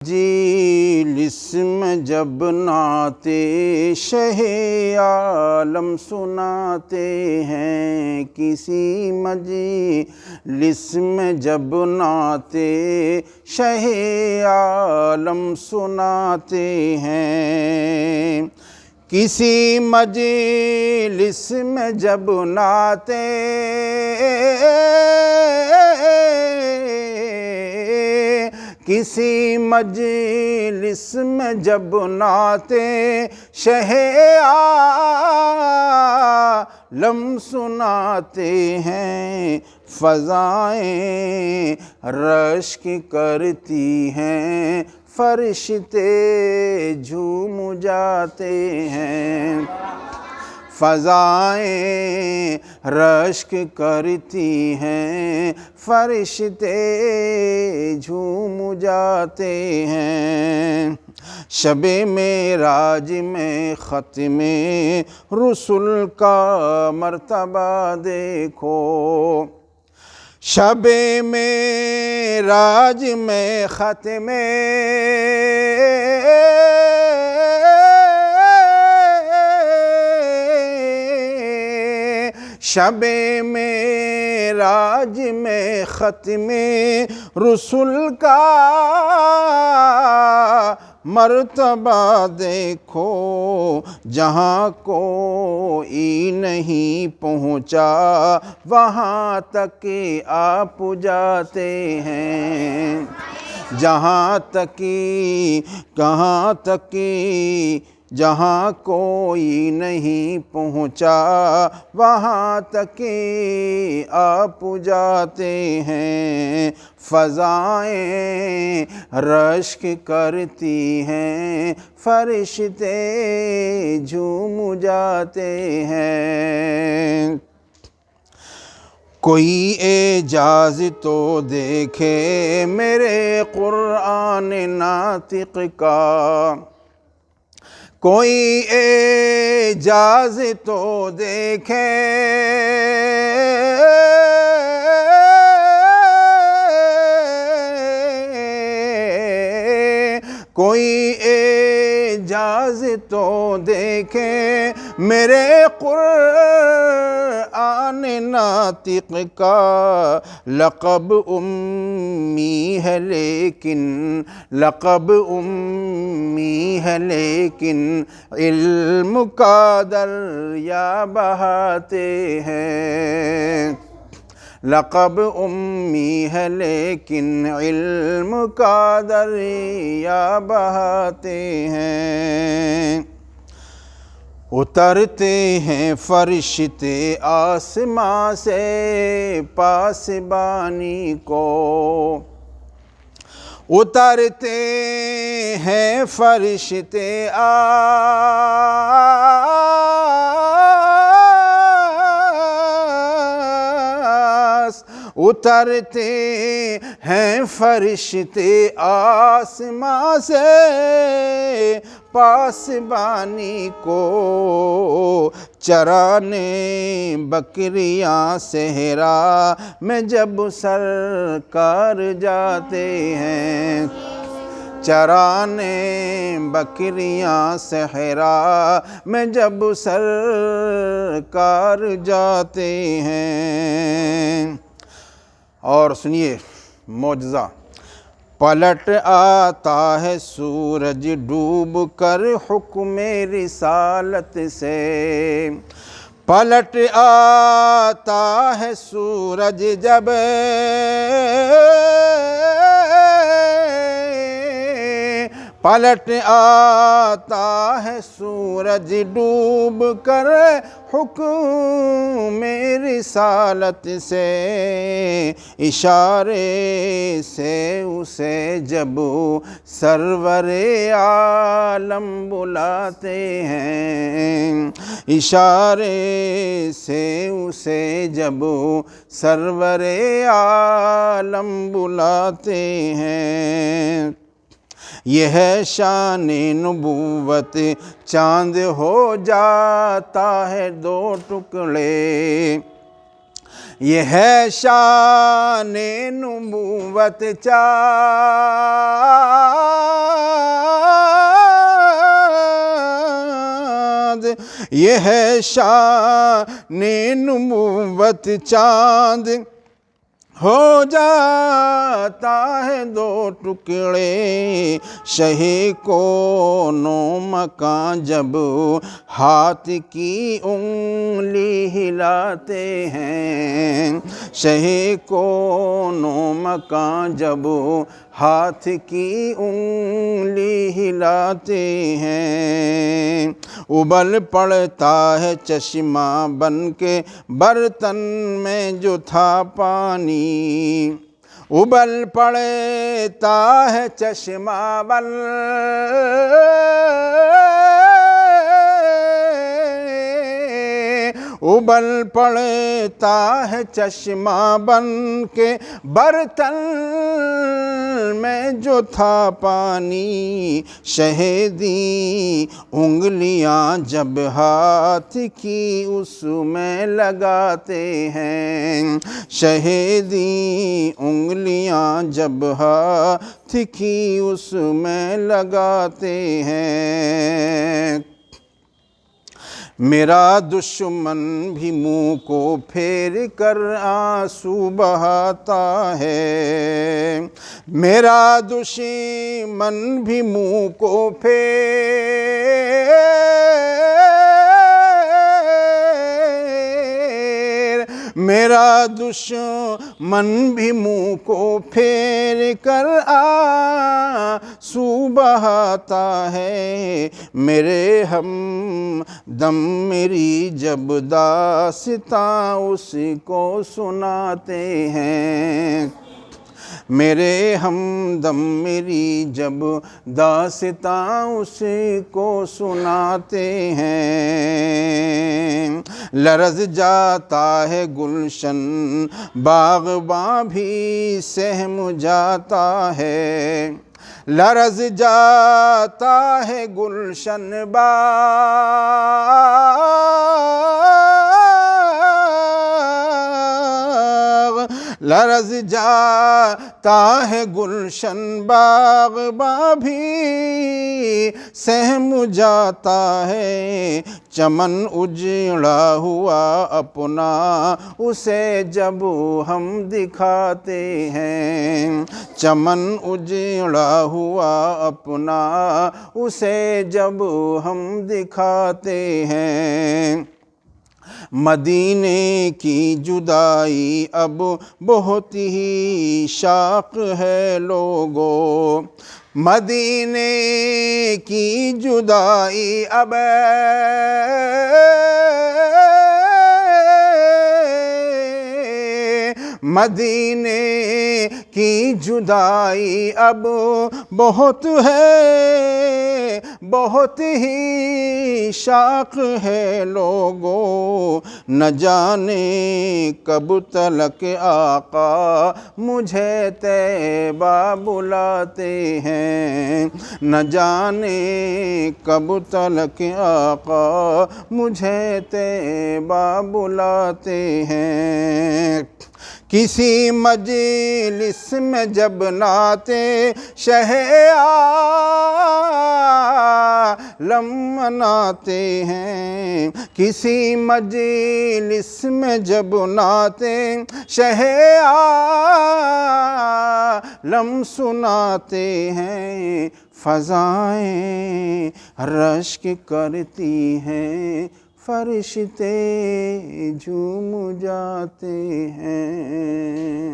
مجلس میں جب نعت شہ عالم سناتے ہیں، کسی مجلس میں جب نعت شہ عالم سناتے ہیں، کسی مجلس میں جب نعت کسی مجلس میں جب نعت شہ عالم سناتے ہیں، فضائیں رشک کرتی ہیں، فرشتے جھوم جاتے ہیں، فضائیں رشک کرتی ہیں، فرشتے جھوم جاتے ہیں۔ شب معراج میں ختم رسل کا مرتبہ دیکھو، شب معراج میں ختم شب معراج میں ختم رسل کا مرتبہ دیکھو، جہاں کوئی نہیں پہنچا وہاں تک آپ جاتے ہیں، جہاں کوئی نہیں پہنچا وہاں تک آپ جاتے ہیں، فضائیں رشک کرتی ہیں، فرشتے جھوم جاتے ہیں۔ کوئی اعجاز تو دیکھے میرے قرآن ناطق کا، کوئی اعجاز تو دیکھے کوئی اعجاز تو دیکھے میرے قرآن ناطق کا، لقب امی ہے لیکن علم کا دریا بہاتے ہیں، لقب امی ہے لیکن علم کا دریا بہاتے ہیں۔ اترتے ہیں فرشتے آسماں سے پاسبانی کو، اترتے ہیں فرشتے اترتے ہیں فرشتے آسماں سے پاسبانی کو، چرانے بکریاں صحرا میں جب سرکار جاتے ہیں، چرانے بکریاں صحرا میں جب سرکار جاتے ہیں۔ اور سنیے معجزہ، پلٹ آتا ہے سورج ڈوب کر حکم رسالت سے، پلٹ آتا ہے سورج جب پلٹ آتا ہے سورج ڈوب کر حکم رسالت سے، اشارے سے اسے جب سرور عالم بلاتے ہیں، اشارے سے اسے جب سرور عالم بلاتے ہیں، یہ ہے شان نبوت، چاند ہو جاتا ہے دو ٹکڑے، یہ ہے شان نبوت چاند، یہ ہے شان نبوت چاند، ہو جاتا ہے دو ٹکڑے شہ کون و مکان جب ہاتھ کی انگلی ہلاتے ہیں، شہ کون و مکان جب ہاتھ کی انگلی ہلاتے ہیں، ابل پڑتا ہے چشمہ بن کے برتن میں جو تھا پانی، ابل پڑتا ہے چشمہ بن ابل پڑتا ہے چشمہ بن کے برتن میں جو تھا پانی، شہیدی انگلیاں جب ہاتھ کی اس میں لگاتے ہیں، شہیدی انگلیاں جب ہاتھ کی اس میں لگاتے ہیں، میرا دشمن بھی منہ کو پھیر کر آنسو بہاتا ہے، میرا دشمن بھی منہ کو میرا دشمن بھی منہ کو پھیر کر آنسو بہاتا ہے، میرے ہمدم میری جب داستاں اس کو سناتے ہیں، میرے ہمدم میری جب داستاں اس کو سناتے ہیں، لرز جاتا ہے گلشن باغباں بھی سہم جاتا ہے، لرز جاتا ہے گلشن لرز جاتا ہے گلشن باغباں بھی سہم جاتا ہے، چمن اجڑا ہوا اپنا اسے جب ہم دکھاتے ہیں، چمن اجڑا ہوا اپنا اسے جب ہم دکھاتے ہیں، مدینے کی جدائی اب بہت ہی شاق ہے لوگو، مدینے کی جدائی اب مدینے کی جدائی اب بہت ہی شاق ہے لوگو، نہ جانے کب تلک آقا مجھے طیبہ بلاتے ہیں، نہ جانے کب تلک آقا مجھے طیبہ بلاتے ہیں، کسی مجلس میں جب نعت شہ عالم مناتے ہیں، کسی مجلس میں جب نعت شہ عالم سناتے ہیں، فضائیں رشک کرتی ہیں، فرشتے جھوم جاتے ہیں۔